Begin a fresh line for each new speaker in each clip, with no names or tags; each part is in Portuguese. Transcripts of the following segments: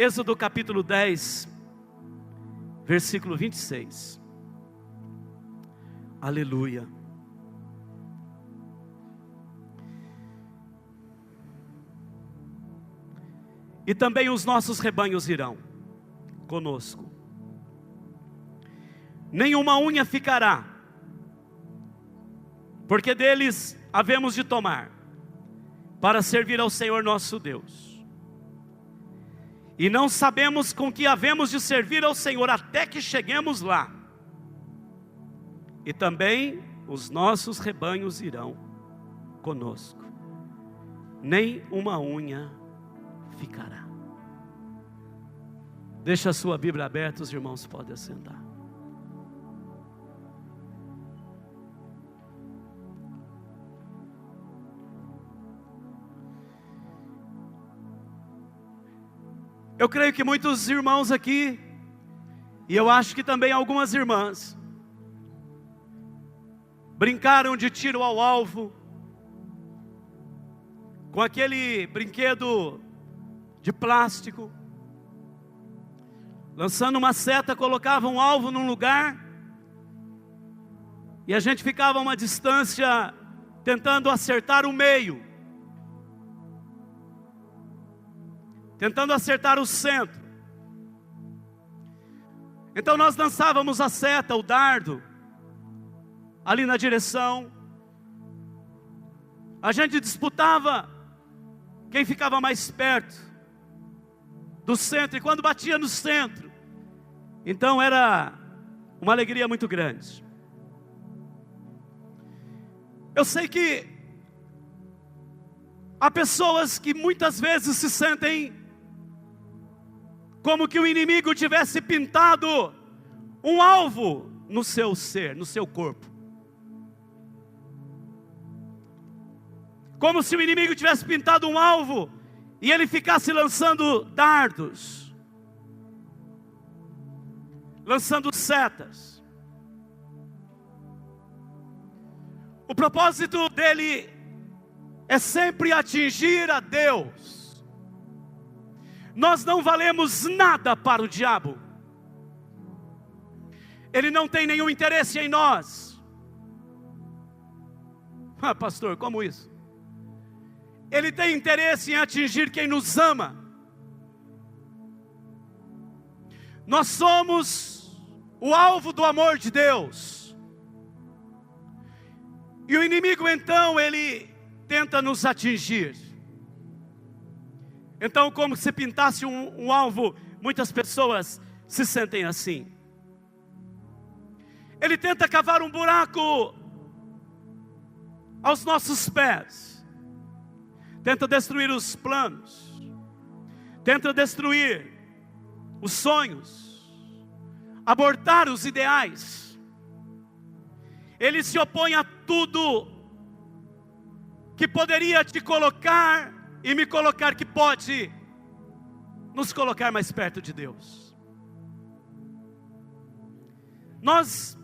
Êxodo capítulo 10, versículo 26. Aleluia. E também os nossos rebanhos irão conosco. Nenhuma unha ficará, porque deles havemos de tomar, para servir ao Senhor nosso Deus. E não sabemos com que havemos de servir ao Senhor até que cheguemos lá. E também os nossos rebanhos irão conosco. Nem uma unha ficará. Deixa a sua Bíblia aberta, os irmãos podem assentar. Eu creio que muitos irmãos aqui, e eu acho que também algumas irmãs, brincaram de tiro ao alvo, com aquele brinquedo de plástico, lançando uma seta, colocavam um alvo num lugar, e a gente ficava a uma distância, tentando acertar o meio, tentando acertar o centro. Então nós lançávamos a seta, o dardo, ali na direção. A gente disputava quem ficava mais perto do centro. E quando batia no centro, então era uma alegria muito grande. Eu sei que há pessoas que muitas vezes se sentem como que o inimigo tivesse pintado um alvo no seu ser, no seu corpo. Como se o inimigo tivesse pintado um alvo e ele ficasse lançando dardos, lançando setas. O propósito dele é sempre atingir a Deus. Nós não valemos nada para o diabo. Ele não tem nenhum interesse em nós. Ah, pastor, como isso? Ele tem interesse em atingir quem nos ama. Nós somos o alvo do amor de Deus. E o inimigo então, ele tenta nos atingir. Então, como se pintasse um alvo, muitas pessoas se sentem assim. Ele tenta cavar um buraco aos nossos pés. Tenta destruir os planos. Tenta destruir os sonhos. Abortar os ideais. Ele se opõe a tudo que poderia te colocar e me colocar, que pode nos colocar mais perto de Deus. Nós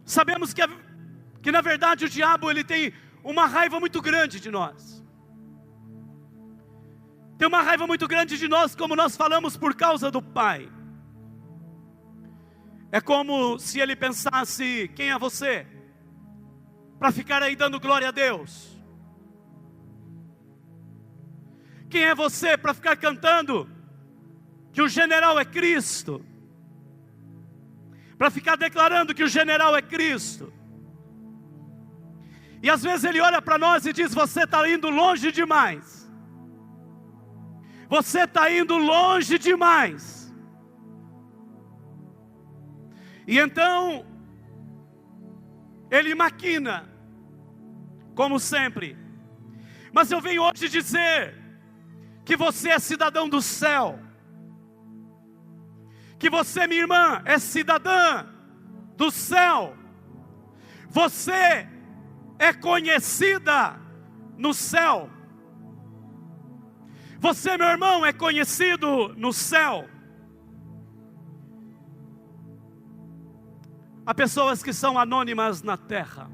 sabemos que na verdade o diabo, ele tem uma raiva muito grande de nós. Tem uma raiva muito grande de nós, como nós falamos, por causa do Pai. É como se ele pensasse: quem é você para ficar aí dando glória a Deus? Quem é você para ficar cantando que o general é Cristo? Para ficar declarando que o general é Cristo? E às vezes ele olha para nós e diz: você está indo longe demais. Você está indo longe demais. E então ele maquina, como sempre. Mas eu venho hoje dizer que você é cidadão do céu, que você, minha irmã, é cidadã do céu. Você é conhecida no céu. Você, meu irmão, é conhecido no céu. Há pessoas que são anônimas na terra,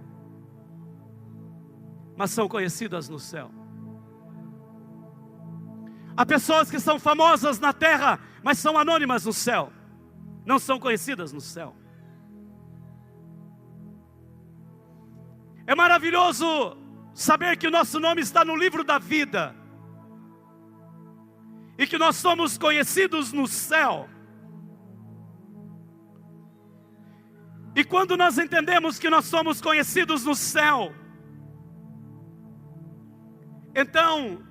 mas são conhecidas no céu. Há pessoas que são famosas na terra, mas são anônimas no céu. Não são conhecidas no céu. É maravilhoso saber que o nosso nome está no livro da vida. E que nós somos conhecidos no céu. E quando nós entendemos que nós somos conhecidos no céu, então,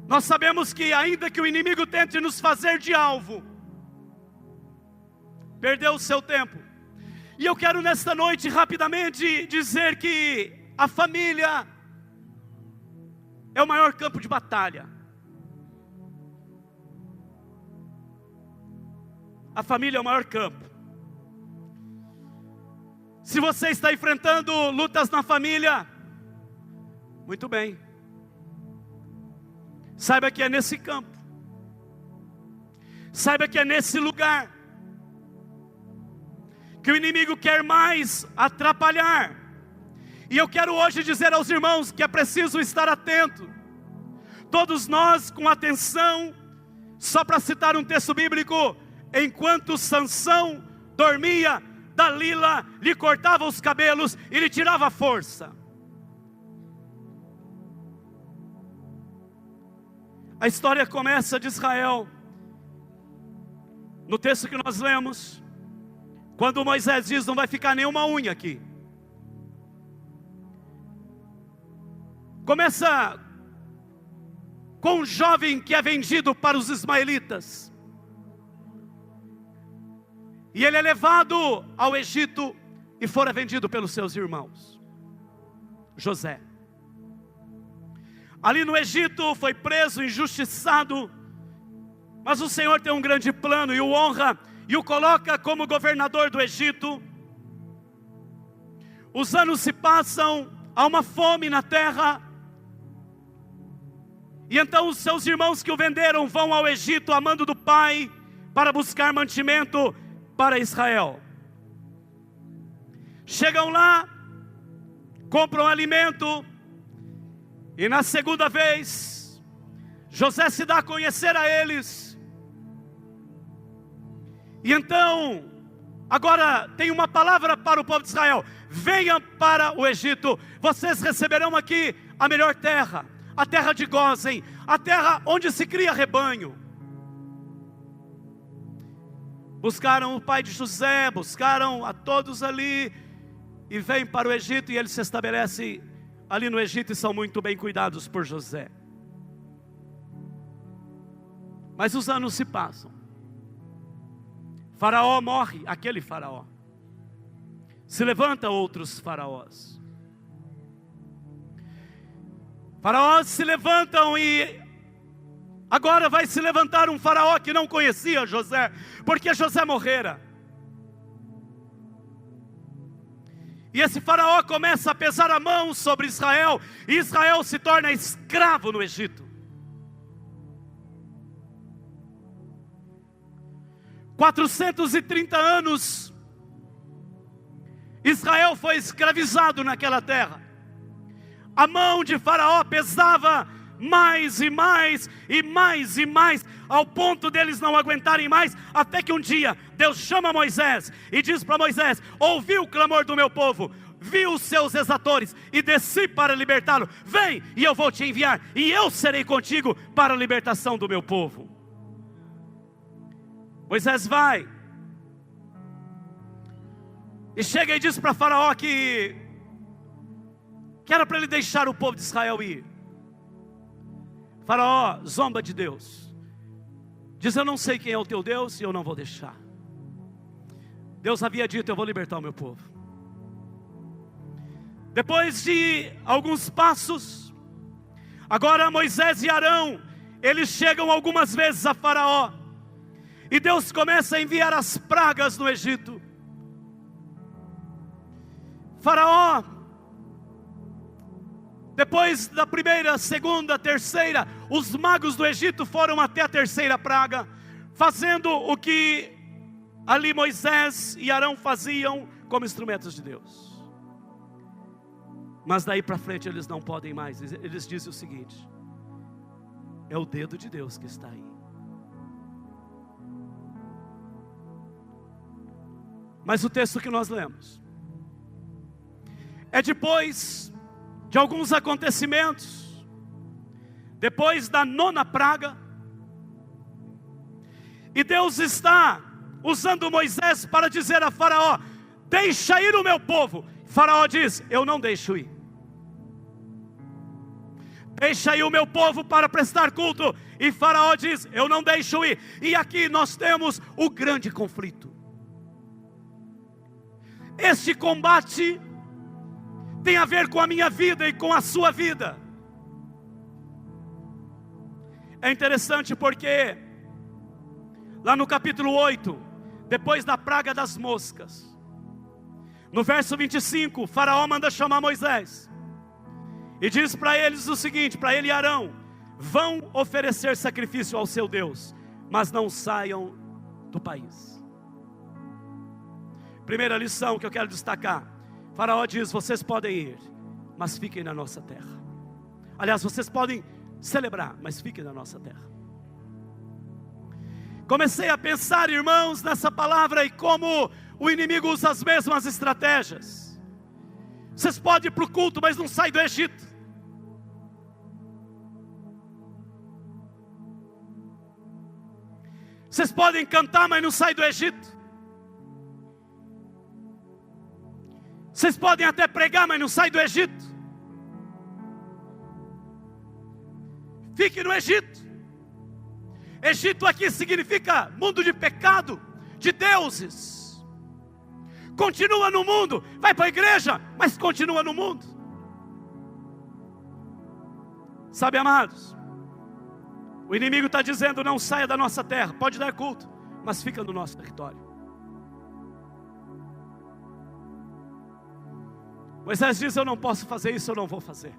nós sabemos que ainda que o inimigo tente nos fazer de alvo, perdeu o seu tempo. E eu quero nesta noite rapidamente dizer que a família é o maior campo de batalha. A família é o maior campo. Se você está enfrentando lutas na família, muito bem. Saiba que é nesse campo. Saiba que é nesse lugar que o inimigo quer mais atrapalhar. E eu quero hoje dizer aos irmãos que é preciso estar atento. Todos nós com atenção. Só para citar um texto bíblico: enquanto Sansão dormia, Dalila lhe cortava os cabelos e lhe tirava a força. A história começa de Israel, no texto que nós lemos, quando Moisés diz: não vai ficar nenhuma unha aqui. Começa com um jovem que é vendido para os ismaelitas. E ele é levado ao Egito e fora vendido pelos seus irmãos. José. Ali no Egito foi preso, injustiçado. Mas o Senhor tem um grande plano e o honra e o coloca como governador do Egito. Os anos se passam, há uma fome na terra. E então os seus irmãos que o venderam vão ao Egito a mando do pai para buscar mantimento para Israel. Chegam lá, compram alimento, e na segunda vez, José se dá a conhecer a eles. E então, agora tem uma palavra para o povo de Israel: venham para o Egito, vocês receberão aqui a melhor terra, a terra de Gósen, a terra onde se cria rebanho. Buscaram o pai de José, buscaram a todos ali, e vêm para o Egito, e eles se estabelecem ali no Egito, e são muito bem cuidados por José. Mas os anos se passam. Faraó morre, aquele faraó. Se levanta outros faraós. Faraós se levantam e agora vai se levantar um faraó que não conhecia José, porque José morrera. E esse faraó começa a pesar a mão sobre Israel, e Israel se torna escravo no Egito. 430 anos, Israel foi escravizado naquela terra. A mão de Faraó pesava mais e mais, e mais e mais, ao ponto deles não aguentarem mais, até que um dia, Deus chama Moisés, e diz para Moisés: ouvi o clamor do meu povo, vi os seus exatores, e desci para libertá-lo. Vem, e eu vou te enviar, e eu serei contigo para a libertação do meu povo. Moisés vai, e chega e diz para Faraó que era para ele deixar o povo de Israel ir. Faraó zomba de Deus, diz: eu não sei quem é o teu Deus, e eu não vou deixar. Deus havia dito: eu vou libertar o meu povo. Depois de alguns passos, agora Moisés e Arão, eles chegam algumas vezes a Faraó, e Deus começa a enviar as pragas no Egito. Faraó, depois da primeira, segunda, terceira, os magos do Egito foram até a terceira praga, fazendo o que ali Moisés e Arão faziam como instrumentos de Deus. Mas daí para frente eles não podem mais. Eles dizem o seguinte: é o dedo de Deus que está aí. Mas o texto que nós lemos é depois de alguns acontecimentos, depois da 9ª praga, e Deus está usando Moisés para dizer a Faraó: deixa ir o meu povo. Faraó diz: eu não deixo ir. Deixa ir o meu povo para prestar culto. E Faraó diz: eu não deixo ir. E aqui nós temos o grande conflito. Este combate tem a ver com a minha vida e com a sua vida. É interessante porque lá no capítulo 8, depois da praga das moscas, no verso 25, o Faraó manda chamar Moisés e diz para eles o seguinte, para ele e Arão: vão oferecer sacrifício ao seu Deus, mas não saiam do país. Primeira lição que eu quero destacar: Faraó diz: vocês podem ir, mas fiquem na nossa terra. Aliás, vocês podem celebrar, mas fiquem na nossa terra. Comecei a pensar, irmãos, nessa palavra e como o inimigo usa as mesmas estratégias. Vocês podem ir para o culto, mas não saem do Egito. Vocês podem cantar, mas não saem do Egito. Vocês podem até pregar, mas não saem do Egito. Fique no Egito. Egito aqui significa mundo de pecado, de deuses. Continua no mundo, vai para a igreja, mas continua no mundo. Sabe, amados, o inimigo está dizendo: não saia da nossa terra, pode dar culto, mas fica no nosso território. Moisés diz: eu não posso fazer isso, eu não vou fazer.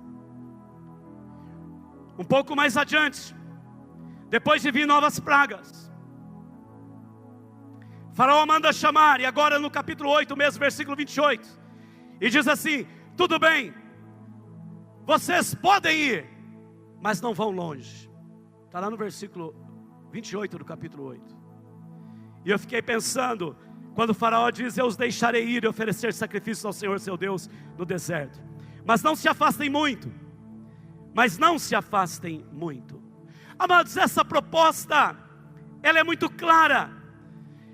Um pouco mais adiante, depois de vir novas pragas, Faraó manda chamar, e agora no capítulo 8 mesmo, versículo 28, e diz assim: tudo bem, vocês podem ir, mas não vão longe. Está lá no versículo 28 do capítulo 8. E eu fiquei pensando, quando o Faraó diz: eu os deixarei ir e oferecer sacrifícios ao Senhor seu Deus no deserto, mas não se afastem muito. Mas não se afastem muito. Amados, essa proposta, ela é muito clara,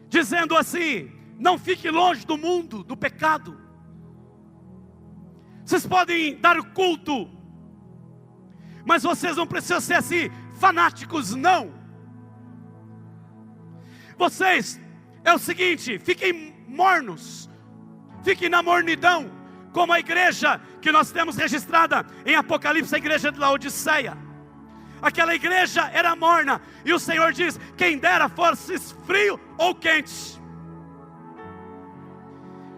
dizendo assim: não fique longe do mundo, do pecado. Vocês podem dar culto, mas vocês não precisam ser assim, fanáticos, não. Vocês, é o seguinte, fiquem mornos, fiquem na mornidão, como a igreja que nós temos registrada em Apocalipse, a igreja de Laodiceia. Aquela igreja era morna, e o Senhor diz: quem dera fosse frio ou quente.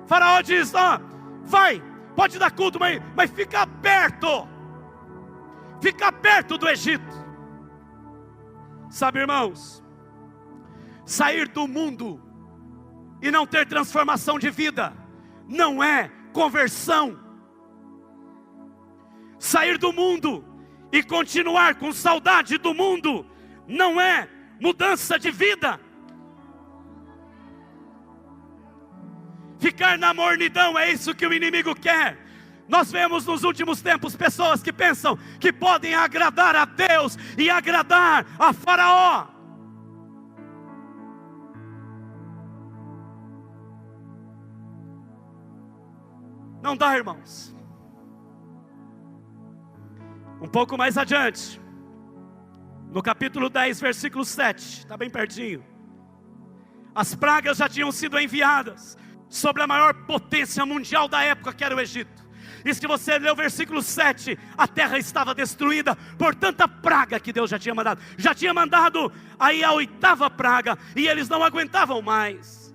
Faraó diz: ó, vai, pode dar culto, mas fica perto do Egito. Sabe, irmãos, sair do mundo e não ter transformação de vida não é conversão. Sair do mundo e continuar com saudade do mundo não é mudança de vida. Ficar na mornidão é isso que o inimigo quer. Nós vemos nos últimos tempos pessoas que pensam que podem agradar a Deus e agradar a Faraó. Não dá, irmãos. Um pouco mais adiante, no capítulo 10, versículo 7, está bem pertinho. As pragas já tinham sido enviadas sobre a maior potência mundial da época, que era o Egito. E se você ler o versículo 7, a terra estava destruída por tanta praga que Deus já tinha mandado. Já tinha mandado aí a 8ª praga, e eles não aguentavam mais.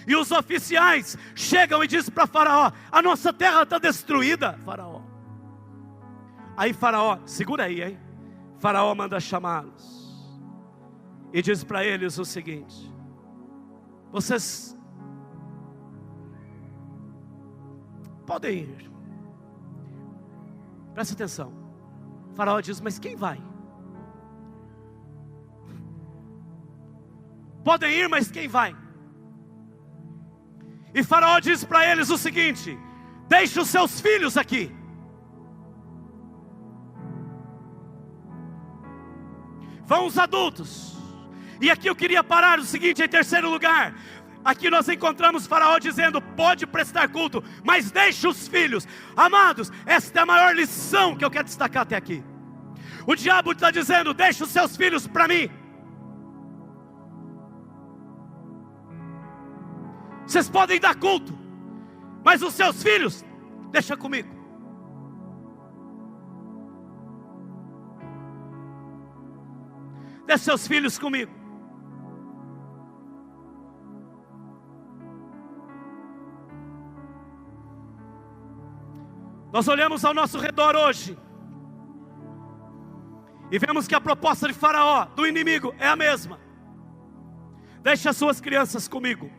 E os oficiais chegam e dizem para Faraó: a nossa terra está destruída, Faraó. Aí Faraó, segura aí, hein? Faraó manda chamá-los e diz para eles o seguinte: vocês podem ir. Presta atenção. Faraó diz: mas quem vai? podem ir, mas quem vai? E Faraó diz para eles o seguinte: deixe os seus filhos aqui. Vão os adultos. E aqui eu queria parar o seguinte, em terceiro lugar. Aqui nós encontramos Faraó dizendo: pode prestar culto, mas deixe os filhos. Amados, esta é a maior lição que eu quero destacar até aqui. O diabo está dizendo: deixe os seus filhos para mim. Vocês podem dar culto, mas os seus filhos, deixa comigo. Deixa seus filhos comigo. Nós olhamos ao nosso redor hoje e vemos que a proposta de Faraó, do inimigo, é a mesma. Deixe as suas crianças comigo.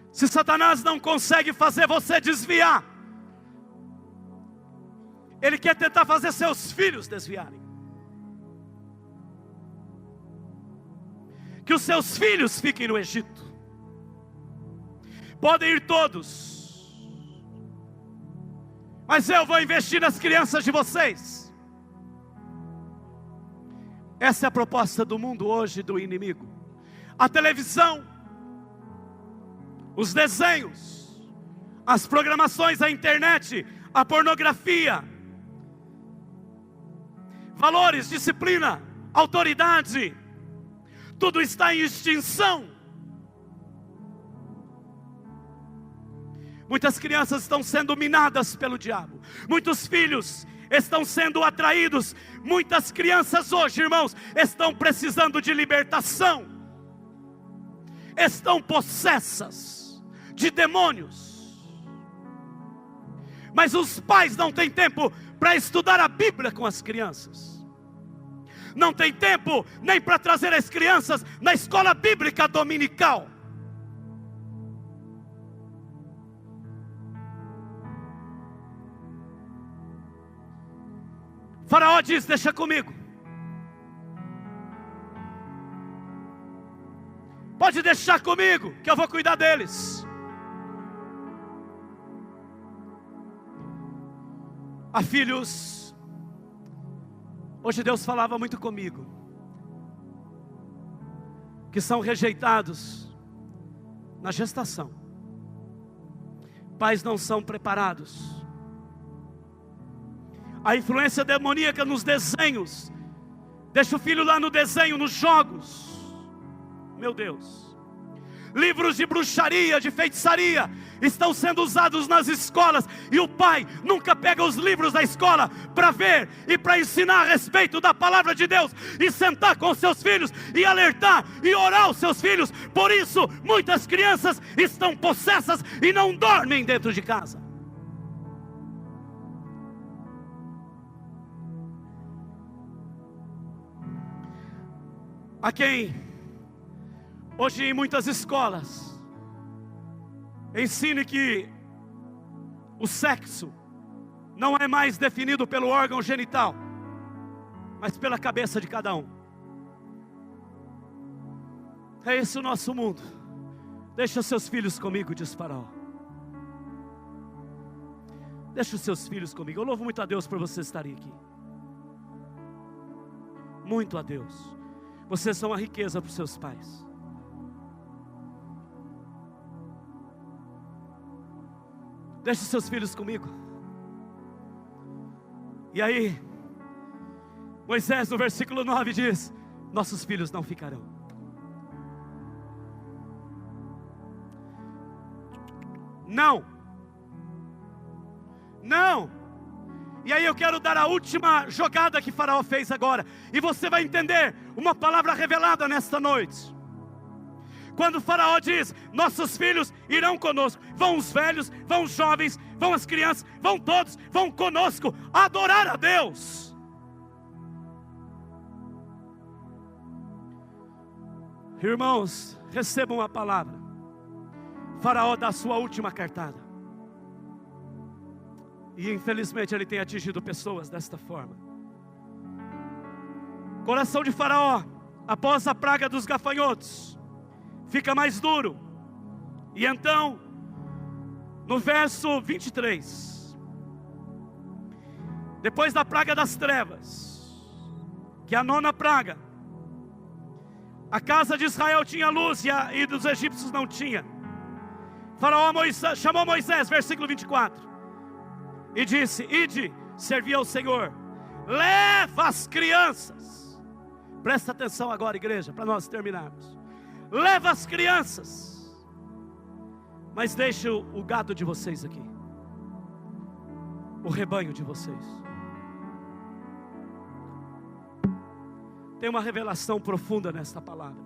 Se Satanás não consegue fazer você desviar, ele quer tentar fazer seus filhos desviarem. Que os seus filhos fiquem no Egito. Podem ir todos, mas eu vou investir nas crianças de vocês. Essa é a proposta do mundo hoje, do inimigo. A televisão, os desenhos, as programações, a internet, a pornografia, valores, disciplina, autoridade, tudo está em extinção. Muitas crianças estão sendo minadas pelo diabo. Muitos filhos estão sendo atraídos. Muitas crianças hoje, irmãos, estão precisando de libertação. Estão possessas de demônios. Mas os pais não têm tempo para estudar a Bíblia com as crianças. Não tem tempo nem para trazer as crianças na escola bíblica dominical. Faraó diz: deixa comigo. Pode deixar comigo, que eu vou cuidar deles. Há filhos. Hoje Deus falava muito comigo, que são rejeitados na gestação. Pais não são preparados. A influência demoníaca nos desenhos. Deixa o filho lá no desenho, nos jogos. Meu Deus. Livros de bruxaria, de feitiçaria estão sendo usados nas escolas. E o pai nunca pega os livros da escola para ver e para ensinar a respeito da palavra de Deus. E sentar com os seus filhos e alertar e orar os seus filhos. Por isso muitas crianças estão possessas e não dormem dentro de casa. A quem hoje em muitas escolas ensine que o sexo não é mais definido pelo órgão genital, mas pela cabeça de cada um. É esse o nosso mundo. Deixa seus filhos comigo, diz Faraó. Deixa os seus filhos comigo. Eu louvo muito a Deus por vocês estarem aqui. Muito a Deus. Vocês são uma riqueza para os seus pais. Deixe seus filhos comigo. E aí, Moisés no versículo 9 diz: nossos filhos não ficarão. Não. Não. E aí eu quero dar a última jogada que Faraó fez agora. E você vai entender uma palavra revelada nesta noite. Quando Faraó diz: nossos filhos irão conosco. Vão os velhos, vão os jovens, vão as crianças, vão todos, vão conosco adorar a Deus. Irmãos, recebam a palavra. Faraó dá a sua última cartada. E infelizmente ele tem atingido pessoas desta forma. O coração de Faraó após a praga dos gafanhotos, fica mais duro. E então, no verso 23, depois da praga das trevas, que é a 9ª praga, a casa de Israel tinha luz e dos egípcios não tinha. Faraó chamou Moisés, versículo 24, e disse: ide, servi ao Senhor, leva as crianças. Presta atenção agora, igreja, para nós terminarmos. Leva as crianças, mas deixe o gado de vocês aqui, o rebanho de vocês. Tem uma revelação profunda nesta palavra.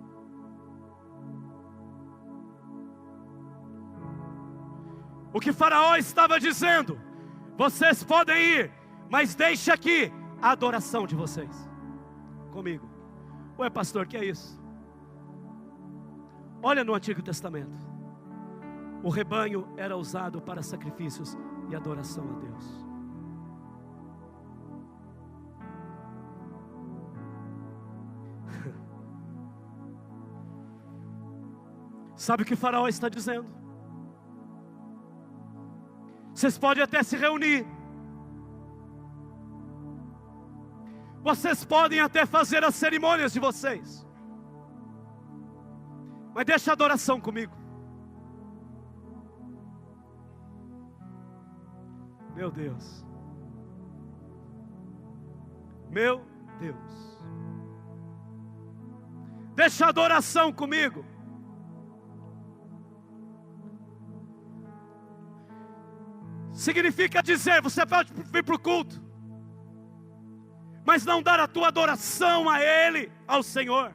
O que Faraó estava dizendo: vocês podem ir, mas deixe aqui a adoração de vocês comigo. Ué, pastor, que é isso? Olha no Antigo Testamento, o rebanho era usado para sacrifícios e adoração a Deus. Sabe o que Faraó está dizendo? Vocês podem até se reunir, vocês podem até fazer as cerimônias de vocês, mas deixa a adoração comigo. Meu Deus, meu Deus, deixa a adoração comigo. Significa dizer: você pode vir para o culto, mas não dar a tua adoração a Ele, ao Senhor.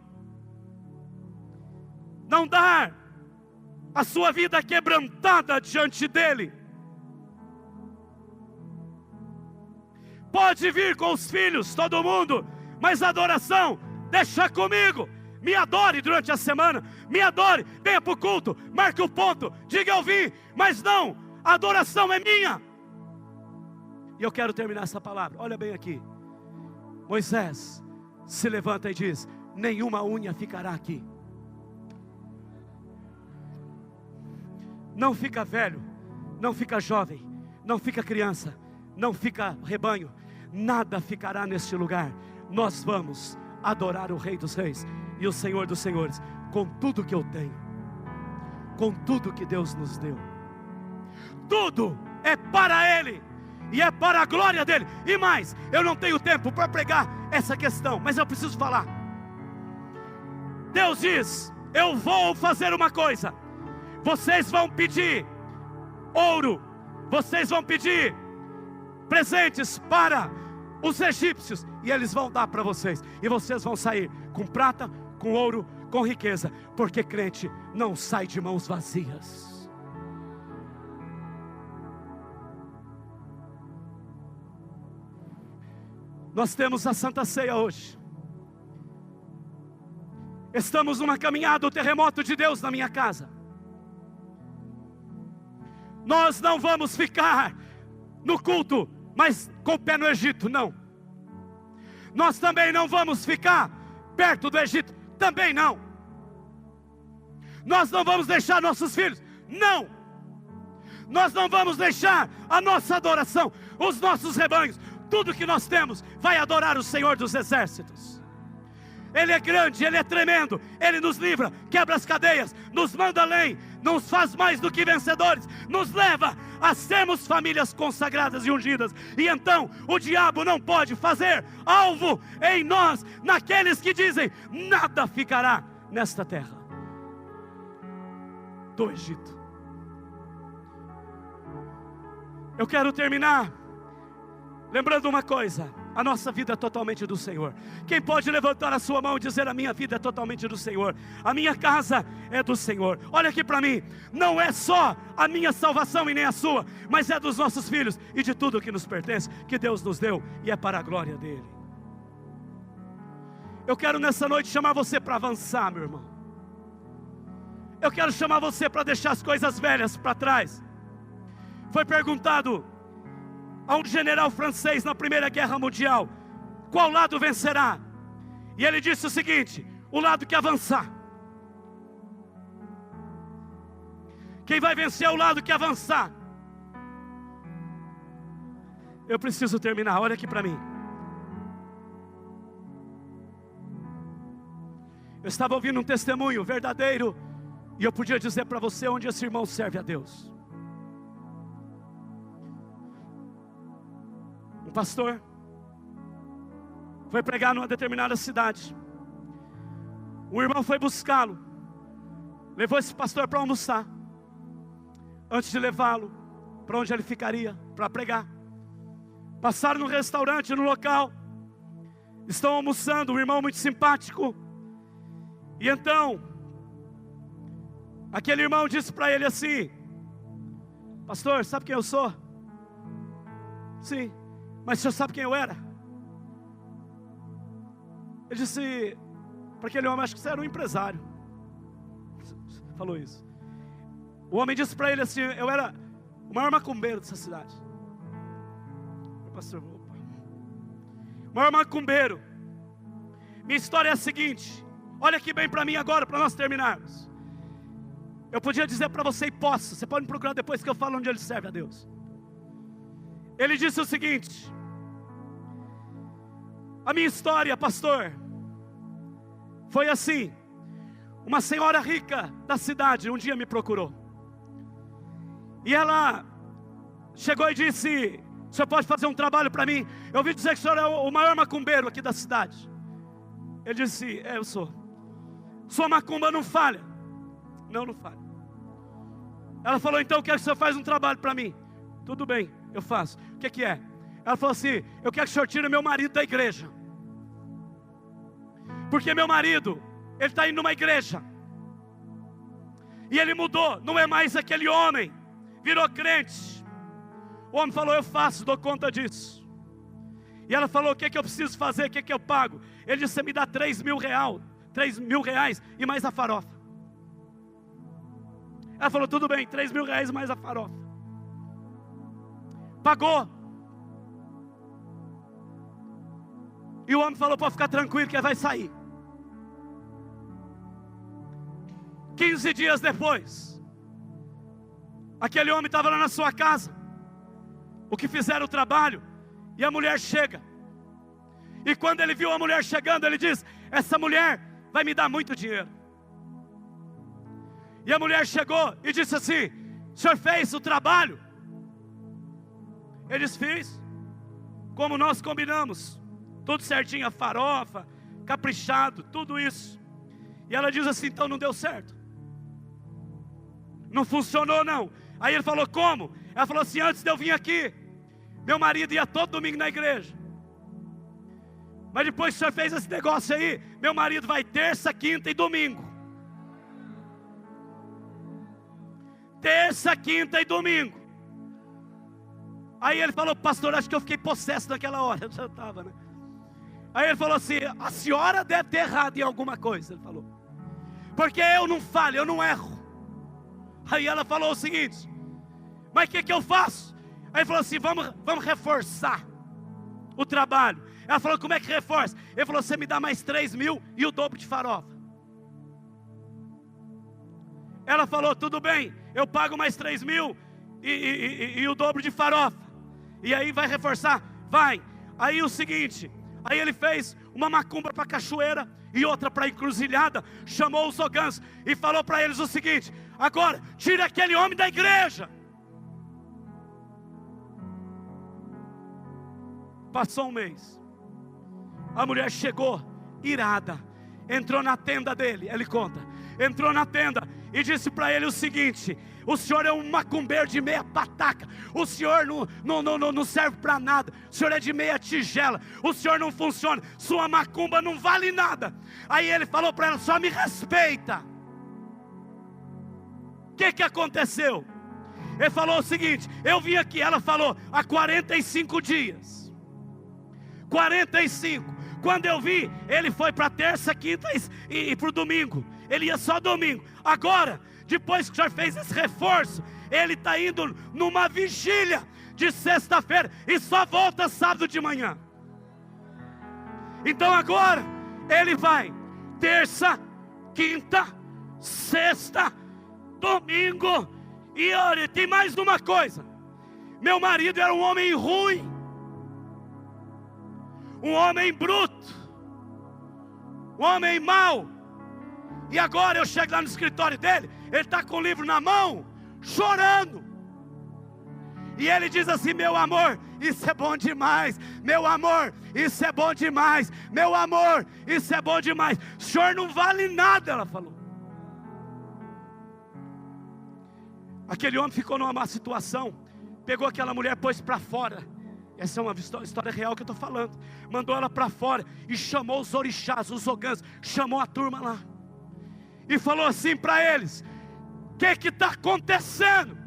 Não dar a sua vida quebrantada diante dEle. Pode vir com os filhos, todo mundo, mas a adoração, deixa comigo. Me adore durante a semana, me adore, venha para o culto, marque o ponto, diga eu vim, mas não, a adoração é minha. E eu quero terminar essa palavra, olha bem aqui. Moisés se levanta e diz: nenhuma unha ficará aqui. Não fica velho, não fica jovem, não fica criança, não fica rebanho, nada ficará neste lugar. Nós vamos adorar o Rei dos Reis e o Senhor dos Senhores, com tudo que eu tenho, com tudo que Deus nos deu. Tudo é para Ele e é para a glória dEle. E mais, eu não tenho tempo para pregar essa questão, mas eu preciso falar. Deus diz: eu vou fazer uma coisa. Vocês vão pedir ouro, vocês vão pedir presentes para os egípcios, e eles vão dar para vocês, e vocês vão sair com prata, com ouro, com riqueza, porque crente não sai de mãos vazias. Nós temos a Santa Ceia hoje. Estamos numa caminhada, o terremoto de Deus na minha casa. Nós não vamos ficar no culto, mas com o pé no Egito, não. Nós também não vamos ficar perto do Egito, também não. Nós não vamos deixar nossos filhos, não. Nós não vamos deixar a nossa adoração, os nossos rebanhos, tudo que nós temos vai adorar o Senhor dos Exércitos. Ele é grande, Ele é tremendo, Ele nos livra, quebra as cadeias, nos manda além, nos faz mais do que vencedores, nos leva a sermos famílias consagradas e ungidas. E então o diabo não pode fazer alvo em nós, naqueles que dizem: nada ficará nesta terra do Egito. Eu quero terminar lembrando uma coisa: a nossa vida é totalmente do Senhor. Quem pode levantar a sua mão e dizer: a minha vida é totalmente do Senhor, a minha casa é do Senhor? Olha aqui para mim, não é só a minha salvação e nem a sua, mas é dos nossos filhos e de tudo que nos pertence, que Deus nos deu, e é para a glória dEle. Eu quero nessa noite chamar você para avançar, meu irmão. Eu quero chamar você para deixar as coisas velhas para trás. Foi perguntado a um general francês na Primeira Guerra Mundial: qual lado vencerá? E ele disse o seguinte: o lado que avançar. Quem vai vencer é o lado que avançar. Eu preciso terminar, olha aqui para mim. Eu estava ouvindo um testemunho verdadeiro, e eu podia dizer para você onde esse irmão serve a Deus. Um pastor foi pregar numa determinada cidade. Um irmão foi buscá-lo, levou esse pastor para almoçar. Antes de levá-lo para onde ele ficaria para pregar, passaram no restaurante, no local, estão almoçando, um irmão muito simpático. E então, aquele irmão disse para ele assim: pastor, sabe quem eu sou? Sim, mas o senhor sabe quem eu era? Ele disse para aquele homem: acho que você era um empresário. Falou isso. O homem disse para ele assim: eu era o maior macumbeiro dessa cidade. O pastor, opa. O maior macumbeiro. Minha história é a seguinte, olha aqui bem para mim agora, para nós terminarmos. Eu podia dizer para você, e posso, você pode me procurar depois que eu falo onde ele serve a Deus. Ele disse o seguinte: a minha história, pastor, foi assim. Uma senhora rica da cidade um dia me procurou. E ela chegou e disse: o senhor pode fazer um trabalho para mim? Eu ouvi dizer que o senhor é o maior macumbeiro aqui da cidade. Ele disse: eu sou. Sua macumba não falha. Não falha. Ela falou: então eu quero que o senhor faça um trabalho para mim. Tudo bem, eu faço. O que é? Ela falou assim: eu quero que o senhor tire meu marido da igreja. Porque meu marido, ele está indo numa igreja. E ele mudou, não é mais aquele homem. Virou crente. O homem falou: eu faço, dou conta disso. E ela falou: o que eu preciso fazer, o que eu pago? Ele disse: você me dá R$3.000 e mais a farofa. Ela falou: tudo bem, R$3.000 mais a farofa. Pagou. E o homem falou: pode ficar tranquilo que vai sair. 15 dias depois, aquele homem estava lá na sua casa. O que fizeram o trabalho, e a mulher chega. E quando ele viu a mulher chegando, ele diz: essa mulher vai me dar muito dinheiro. E a mulher chegou e disse assim: o senhor fez o trabalho? Ele disse: fiz, como nós combinamos, tudo certinho, a farofa, caprichado, tudo isso. E ela diz assim: então não deu certo, não funcionou não. Aí ele falou: como? Ela falou assim: antes de eu vir aqui, meu marido ia todo domingo na igreja. Mas depois que o senhor fez esse negócio aí, meu marido vai terça, quinta e domingo. Terça, quinta e domingo. Aí ele falou: pastor, acho que eu fiquei possesso naquela hora. Eu já estava, né? Aí ele falou assim: a senhora deve ter errado em alguma coisa. Ele falou: porque eu não falho, eu não erro. Aí ela falou o seguinte: mas o que eu faço? Aí ele falou assim: vamos reforçar o trabalho. Ela falou: como é que reforça? Ele falou: você me dá mais 3.000 e o dobro de farofa. Ela falou: tudo bem, eu pago mais 3.000 e o dobro de farofa. E aí vai reforçar? Vai. Aí o seguinte, aí ele fez uma macumba para cachoeira e outra para encruzilhada. Chamou os ogãs e falou para eles o seguinte: agora, tira aquele homem da igreja. Passou um mês. A mulher chegou irada, entrou na tenda dele, ele conta. Entrou na tenda e disse para ele o seguinte: o senhor é um macumbeiro de meia pataca. O senhor não serve para nada. O senhor é de meia tigela. O senhor não funciona. Sua macumba não vale nada. Aí ele falou para ela: só me respeita. O que aconteceu? Ele falou o seguinte: eu vim aqui, ela falou, há 45 dias. 45. Quando eu vi, ele foi para terça, quinta e para o domingo. Ele ia só domingo. Agora, depois que o senhor fez esse reforço, ele está indo numa vigília de sexta-feira e só volta sábado de manhã. Então agora, ele vai terça, quinta, sexta, domingo. E olha, tem mais uma coisa. Meu marido era um homem ruim, um homem bruto, um homem mau. E agora eu chego lá no escritório dele, ele está com o livro na mão, chorando. E ele diz assim: meu amor, isso é bom demais. Meu amor, isso é bom demais. Meu amor, isso é bom demais. O senhor não vale nada, ela falou. Aquele homem ficou numa má situação, pegou aquela mulher, pôs para fora. Essa é uma história real que eu estou falando. Mandou ela para fora e chamou os orixás, os ogãs, chamou a turma lá e falou assim para eles: o que está acontecendo?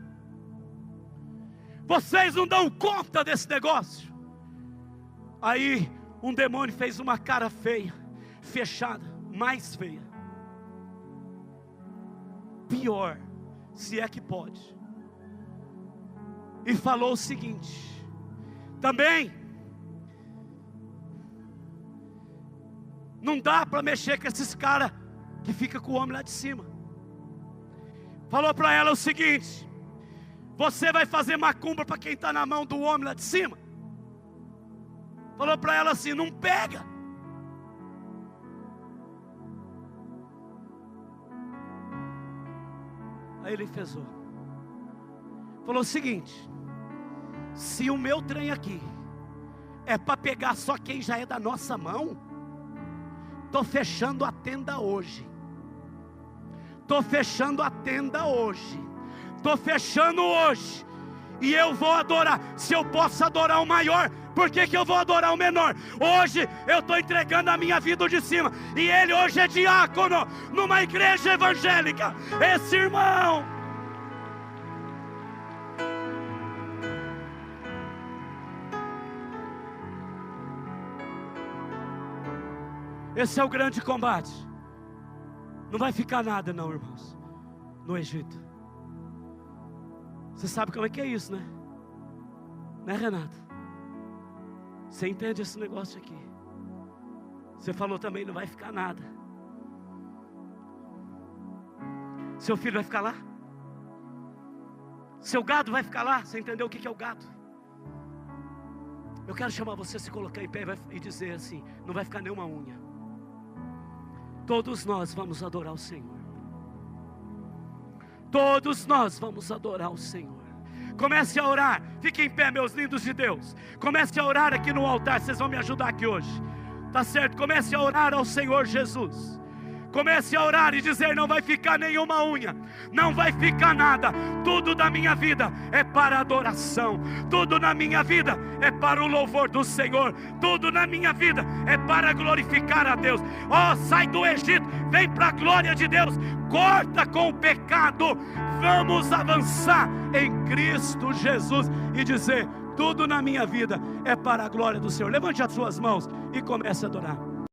Vocês não dão conta desse negócio. Aí um demônio fez uma cara feia, fechada, mais feia, pior, se é que pode, e falou o seguinte: também não dá para mexer com esses caras que fica com o homem lá de cima. Falou para ela o seguinte: você vai fazer macumba para quem está na mão do homem lá de cima? Falou para ela assim: não pega. Aí ele fezou. Falou o seguinte: se o meu trem aqui é para pegar só quem já é da nossa mão, estou fechando a tenda hoje. Estou fechando a tenda hoje. Estou fechando hoje. E eu vou adorar. Se eu posso adorar o maior, por que eu vou adorar o menor? Hoje eu estou entregando a minha vida de cima. E ele hoje é diácono numa igreja evangélica. Esse irmão, esse é o grande combate. Não vai ficar nada não, irmãos, no Egito. Você sabe como é que é isso, né? Né, Renato? Você entende esse negócio aqui? Você falou também, não vai ficar nada. Seu filho vai ficar lá? Seu gado vai ficar lá? Você entendeu o que é o gado? Eu quero chamar você a se colocar em pé e dizer assim: não vai ficar nenhuma unha. Todos nós vamos adorar o Senhor. Todos nós vamos adorar o Senhor. Comece a orar. Fique em pé, meus lindos de Deus. Comece a orar aqui no altar. Vocês vão me ajudar aqui hoje, tá certo? Comece a orar ao Senhor Jesus. Comece a orar e dizer: não vai ficar nenhuma unha, não vai ficar nada. Tudo da minha vida é para adoração. Tudo na minha vida é para o louvor do Senhor. Tudo na minha vida é para glorificar a Deus. Oh, sai do Egito, vem para a glória de Deus. Corta com o pecado. Vamos avançar em Cristo Jesus e dizer: tudo na minha vida é para a glória do Senhor. Levante as suas mãos e comece a adorar.